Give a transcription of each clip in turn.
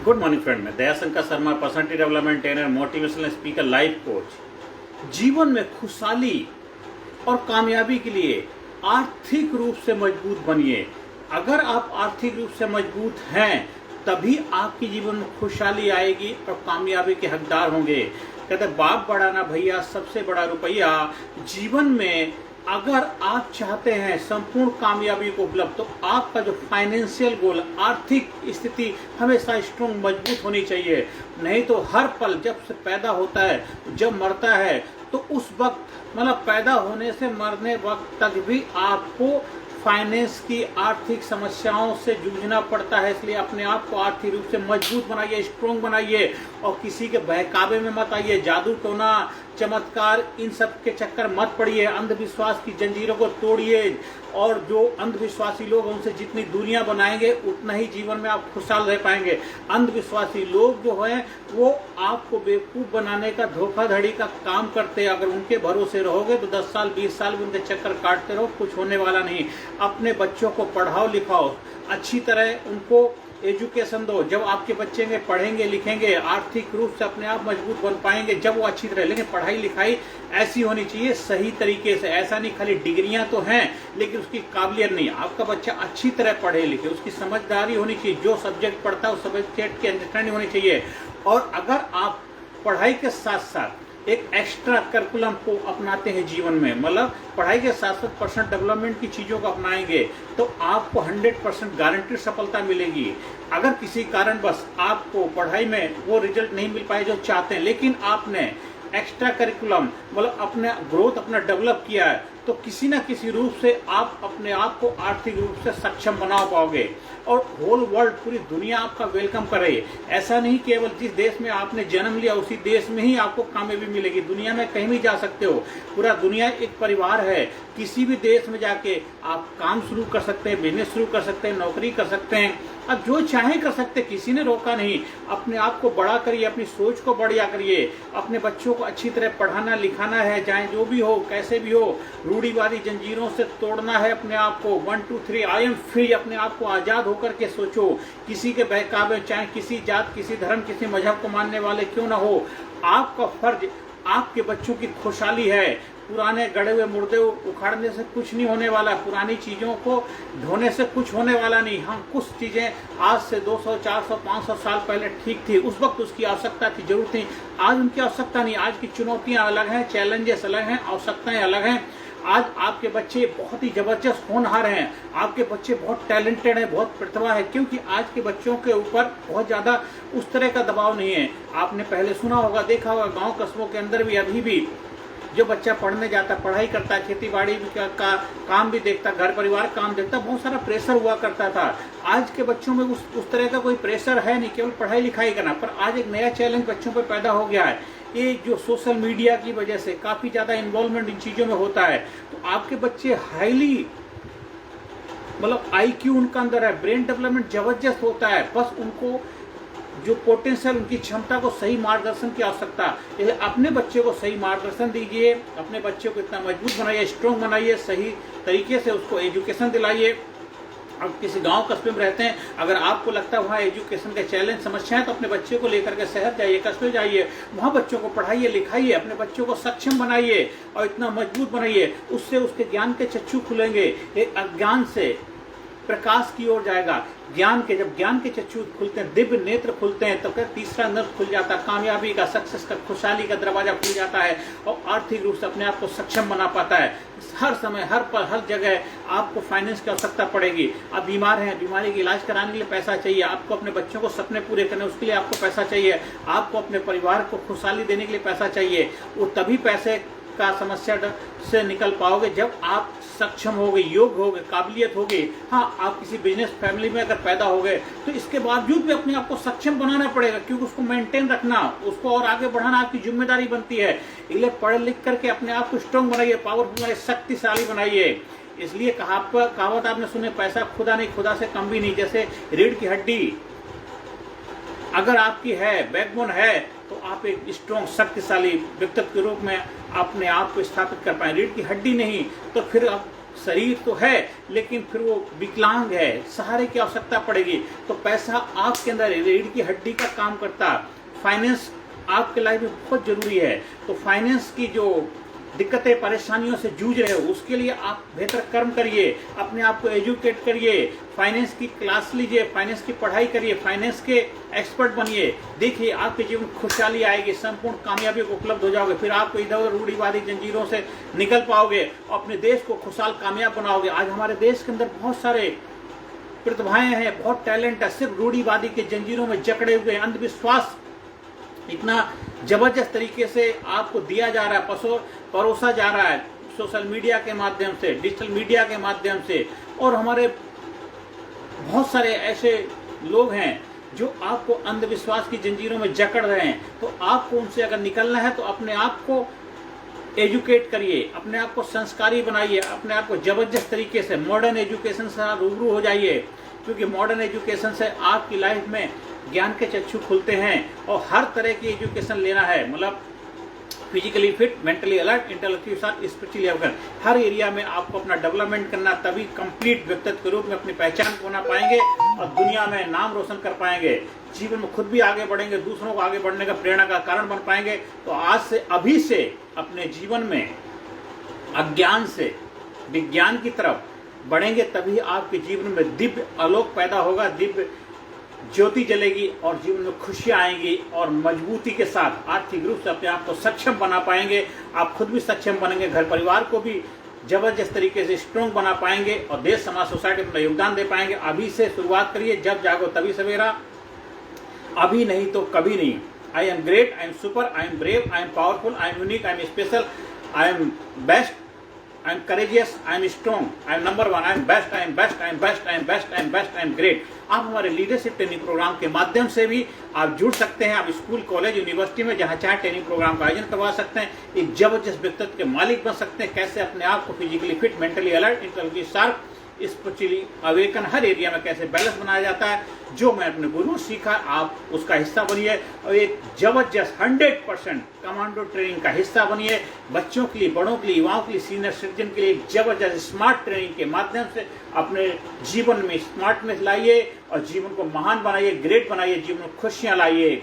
Good morning friend, मैं Dayashankar Sharma, personality development trainer, motivational speaker, life coach. जीवन में खुशहाली और कामयाबी के लिए आर्थिक रूप से मजबूत बनिए। अगर आप आर्थिक रूप से मजबूत हैं तभी आपके जीवन में खुशहाली आएगी और कामयाबी के हकदार होंगे। कहते बाप बड़ा ना भैया, सबसे बड़ा रुपया। जीवन में अगर आप चाहते हैं संपूर्ण कामयाबी को उपलब्ध, तो आपका जो फाइनेंशियल गोल, आर्थिक स्थिति हमेशा स्ट्रॉन्ग मजबूत होनी चाहिए। नहीं तो हर पल जब से पैदा होता है, जब मरता है, तो उस वक्त मतलब पैदा होने से मरने वक्त तक भी आपको फाइनेंस की आर्थिक समस्याओं से जूझना पड़ता है। इसलिए अपने आप को आर्थिक रूप से मजबूत बनाइए, स्ट्रॉन्ग बनाइए और किसी के बहकावे में मत आइए। जादू टोना, चमत्कार, इन सब के चक्कर मत पड़िए। अंधविश्वास की जंजीरों को तोड़िए और जो अंधविश्वासी लोग हैं उनसे जितनी दूरियां बनाएंगे उतना ही जीवन में आप खुशहाल रह पाएंगे। अंधविश्वासी लोग जो हैं वो आपको बेवकूफ बनाने का, धोखाधड़ी का काम करते हैं। अगर उनके भरोसे रहोगे तो 10 साल 20 साल भी उनके चक्कर काटते रहो, कुछ होने वाला नहीं। अपने बच्चों को पढ़ाओ लिखाओ, अच्छी तरह उनको एजुकेशन दो। जब आपके बच्चे में पढ़ेंगे लिखेंगे, आर्थिक रूप से अपने आप मजबूत बन पाएंगे जब वो अच्छी तरह। लेकिन पढ़ाई लिखाई ऐसी होनी चाहिए सही तरीके से। ऐसा नहीं खाली डिग्रियां तो हैं लेकिन उसकी काबिलियत नहीं। आपका बच्चा अच्छी तरह पढ़े लिखे, उसकी समझदारी होनी चाहिए। जो सब्जेक्ट पढ़ता है उस सब्जेक्ट की अंडरस्टैंडिंग होनी चाहिए। और अगर आप पढ़ाई के साथ साथ एक एक्स्ट्रा करिकुलम को अपनाते हैं जीवन में, मतलब पढ़ाई के साथ साथ पर्सनल डेवलपमेंट की चीज़ों को अपनाएंगे, तो आपको 100% गारंटी सफलता मिलेगी। अगर किसी कारण बस आपको पढ़ाई में वो रिजल्ट नहीं मिल पाए जो चाहते हैं, लेकिन आपने एक्स्ट्रा करिकुलम मतलब अपना ग्रोथ अपना डेवलप किया है, तो किसी ना किसी रूप से आप अपने आप को आर्थिक रूप से सक्षम बना पाओगे और होल वर्ल्ड, पूरी दुनिया आपका वेलकम करे। ऐसा नहीं केवल जिस देश में आपने जन्म लिया उसी देश में ही आपको कामयाबी मिलेगी। दुनिया में कहीं भी जा सकते हो, पूरा दुनिया एक परिवार है। किसी भी देश में जाके आप काम शुरू कर सकते हैं, बिजनेस शुरू कर सकते हैं, नौकरी कर सकते हैं, अब जो चाहे कर सकते, किसी ने रोका नहीं। अपने आप को बड़ा करिए, अपनी सोच को बढ़िया करिए। अपने बच्चों को अच्छी तरह पढ़ाना लिखाना है, चाहे जो भी हो, कैसे भी हो। रूढ़िवादी जंजीरों से तोड़ना है अपने आप को। 1 2 3 आई एम फ्री। अपने आप को आजाद होकर के सोचो। किसी के बहकावे, चाहे किसी जात, किसी धर्म, किसी मजहब को मानने वाले क्यों ना हो, आपका फर्ज आपके बच्चों की खुशहाली है। पुराने गड़े हुए मुर्दे उखाड़ने से कुछ नहीं होने वाला, पुरानी चीज़ों को ढोने से कुछ होने वाला नहीं। हाँ, कुछ चीज़ें आज से 200 400 500 साल पहले ठीक थी, उस वक्त उसकी आवश्यकता थी, जरूरत थी। आज उनकी आवश्यकता नहीं। आज की चुनौतियां अलग हैं, चैलेंजेस अलग हैं, आवश्यकताएं अलग हैं। आज आपके बच्चे बहुत ही जबरदस्त होनहार हैं, आपके बच्चे बहुत टैलेंटेड हैं, बहुत प्रतिभा है, क्योंकि आज के बच्चों के ऊपर बहुत ज़्यादा उस तरह का दबाव नहीं है। आपने पहले सुना होगा, देखा होगा, गाँव कस्बों के अंदर भी अभी भी जो बच्चा पढ़ने जाता, पढ़ाई करता, खेती बाड़ी का काम भी देखता, घर परिवार काम देखता, बहुत सारा प्रेशर हुआ करता था। आज के बच्चों में उस तरह का कोई प्रेशर है नहीं, केवल पढ़ाई लिखाई करना। पर आज एक नया चैलेंज बच्चों पर पैदा हो गया है। ये जो सोशल मीडिया की वजह से काफ़ी ज़्यादा इन्वॉल्वमेंट इन चीज़ों में होता है, तो आपके बच्चे हाईली मतलब IQ उनका अंदर है, ब्रेन डेवलपमेंट जबरदस्त होता है। बस उनको जो पोटेंशियल, उनकी क्षमता को सही मार्गदर्शन की आवश्यकता है। अपने बच्चे को सही मार्गदर्शन दीजिए, अपने बच्चे को इतना मजबूत बनाइए, स्ट्रॉन्ग बनाइए, सही तरीके से उसको एजुकेशन दिलाइए। अब किसी गांव कस्बे में रहते हैं, अगर आपको लगता है वहाँ एजुकेशन के चैलेंज समस्या है, तो अपने बच्चे को लेकर के शहर जाइए, कस्बे जाइए, वहाँ बच्चों को पढ़ाइए लिखाइए, अपने बच्चों को सक्षम बनाइए और इतना मजबूत बनाइए। उससे उसके ज्ञान के चक्षु खुलेंगे। एक अज्ञान से प्रकाश की ओर जाएगा। ज्ञान के, जब ज्ञान के चक्षु खुलते हैं, दिव्य नेत्र खुलते हैं, तो फिर तीसरा नर खुल जाता है। कामयाबी का, सक्सेस का, खुशहाली का दरवाजा खुल जाता है और आर्थिक रूप से अपने आप को सक्षम बना पाता है। हर समय, हर पल, हर जगह आपको फाइनेंस की आवश्यकता पड़ेगी। आप बीमार हैं, बीमारी का इलाज कराने के लिए पैसा चाहिए। आपको अपने बच्चों को सपने पूरे करने, उसके लिए आपको पैसा चाहिए। आपको अपने परिवार को खुशहाली देने के लिए पैसा चाहिए। वो तभी पैसे का समस्या से निकल पाओगे जब आप सक्षम हो गए, योग्य हो गए, काबिलियत हो गई। हाँ, आप किसी बिजनेस फैमिली में अगर पैदा हो गए तो इसके बावजूद भी अपने आप को सक्षम बनाना पड़ेगा, क्योंकि उसको मेंटेन रखना, उसको और आगे बढ़ाना आपकी जिम्मेदारी बनती है। इसलिए पढ़ लिख करके अपने आप को स्ट्रॉन्ग बनाइए, पावरफुल बनाइए, शक्तिशाली बनाइए। इसलिए कहावत आपने सुने, पैसा खुदा नहीं, खुदा से कम भी नहीं। जैसे रीढ़ की हड्डी अगर आपकी है, बैकबोन है, तो आप एक स्ट्रॉन्ग शक्तिशाली व्यक्तित्व के रूप में अपने आप को स्थापित कर पाए। रीढ़ की हड्डी नहीं तो फिर आप शरीर तो है लेकिन फिर वो विकलांग है, सहारे की आवश्यकता पड़ेगी, तो पैसा आपके अंदर रीढ़ की हड्डी का काम करता। फाइनेंस आपके लाइफ में बहुत जरूरी है। तो फाइनेंस की जो दिक्कतें परेशानियों से जूझ रहे हो उसके लिए आप बेहतर कर्म करिए, अपने आप को एजुकेट करिए, फाइनेंस की क्लास लीजिए, फाइनेंस की पढ़ाई करिए, फाइनेंस के एक्सपर्ट बनिए। देखिए आपके जीवन में खुशहाली आएगी, संपूर्ण कामयाबी को उपलब्ध हो जाओगे, फिर आप इधर उधर रूढ़िवादी जंजीरों से निकल पाओगे और अपने देश को खुशहाल कामयाब बनाओगे। आज हमारे देश के अंदर बहुत सारे प्रतिभाएं हैं, बहुत टैलेंट है, सिर्फ रूढ़िवादी के जंजीरों में जकड़े हुए। अंधविश्वास इतना जबरदस्त तरीके से आपको दिया जा रहा है, परोसा जा रहा है सोशल मीडिया के माध्यम से, डिजिटल मीडिया के माध्यम से, और हमारे बहुत सारे ऐसे लोग हैं जो आपको अंधविश्वास की जंजीरों में जकड़ रहे हैं। तो आपको उनसे अगर निकलना है तो अपने आप को एजुकेट करिए, अपने आप को संस्कारी बनाइए, अपने आप को जबरदस्त तरीके से मॉडर्न एजुकेशन से रूबरू हो जाइए, क्योंकि मॉडर्न एजुकेशन से आपकी लाइफ में ज्ञान के चक्षु खुलते हैं और हर तरह की एजुकेशन लेना है, मतलब physically fit, mentally alert, intellectual, spiritually aware, हर एरिया में आपको अपना डेवलपमेंट करना, तभी कंप्लीट व्यक्तित्व के रूप में अपनी पहचान को बना पाएंगे और दुनिया में नाम रोशन कर पाएंगे। जीवन में खुद भी आगे बढ़ेंगे, दूसरों को आगे बढ़ने का प्रेरणा का कारण बन पाएंगे। तो आज से, अभी से अपने जीवन में अज्ञान से विज्ञान की तरफ बढ़ेंगे, तभी आपके जीवन में दिव्य आलोक पैदा होगा, दिव्य ज्योति जलेगी और जीवन में खुशियां आएंगी और मजबूती के साथ आर्थिक रूप से अपने आप को सक्षम बना पाएंगे। आप खुद भी सक्षम बनेंगे, घर परिवार को भी जबरदस्त तरीके से स्ट्रॉन्ग बना पाएंगे और देश समाज सोसाइटी में योगदान दे पाएंगे। अभी से शुरुआत करिए, जब जागो तभी सवेरा, अभी नहीं तो कभी नहीं। I am great, I am super, I am brave, I am powerful, I am unique, I am special, I am best, I am courageous, I am strong, I am number one, I am best, I am best, I am best, I am best, I am best, I am great। आप हमारे leadership training programme के माध्यम से भी आप जुड़ सकते हैं। आप स्कूल, कॉलेज, यूनिवर्सिटी में जहाँ चाहे ट्रेनिंग प्रोग्राम का आयोजन करवा सकते हैं। एक जबरदस्त व्यक्तित्व के मालिक बन सकते हैं। कैसे अपने आप को physically fit, mentally alert, intellectually sharp, spiritually awaken, हर एरिया में कैसे बैलेंस बनाया जाता है, जो मैं अपने गुरुओं से सीखा, आप उसका हिस्सा बनिए और एक जबरदस्त 100% कमांडो ट्रेनिंग का हिस्सा बनिए। बच्चों के लिए, बड़ों के लिए, युवाओं के लिए, सीनियर सिटीजन के लिए एक जबरदस्त स्मार्ट ट्रेनिंग के माध्यम से अपने जीवन में स्मार्टनेस लाइए और जीवन को महान बनाइए, ग्रेट बनाइए, जीवन में खुशियां लाइए।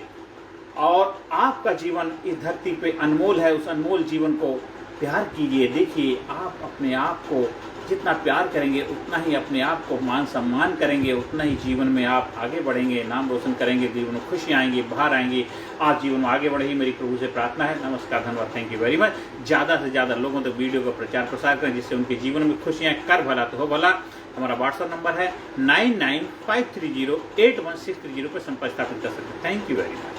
और आपका जीवन इस धरती पे अनमोल है, उस अनमोल जीवन को प्यार कीजिए। देखिए आप अपने आप को जितना प्यार करेंगे उतना ही अपने आप को मान सम्मान करेंगे, उतना ही जीवन में आप आगे बढ़ेंगे, नाम रोशन करेंगे, जीवन में खुशियाँ आएंगी, बाहर आएंगी, आप जीवन में आगे बढ़ेगी। मेरी प्रभु से प्रार्थना है। नमस्कार, धन्यवाद, थैंक यू वेरी मच। ज़्यादा से ज़्यादा लोगों तक वीडियो का प्रचार प्रसार करें, जिससे उनके जीवन में खुशियाँ, कर भला तो हो भला। हमारा व्हाट्सएप नंबर है 9953081630 पर संपर्क स्थापित कर सकते हैं। Thank you very much.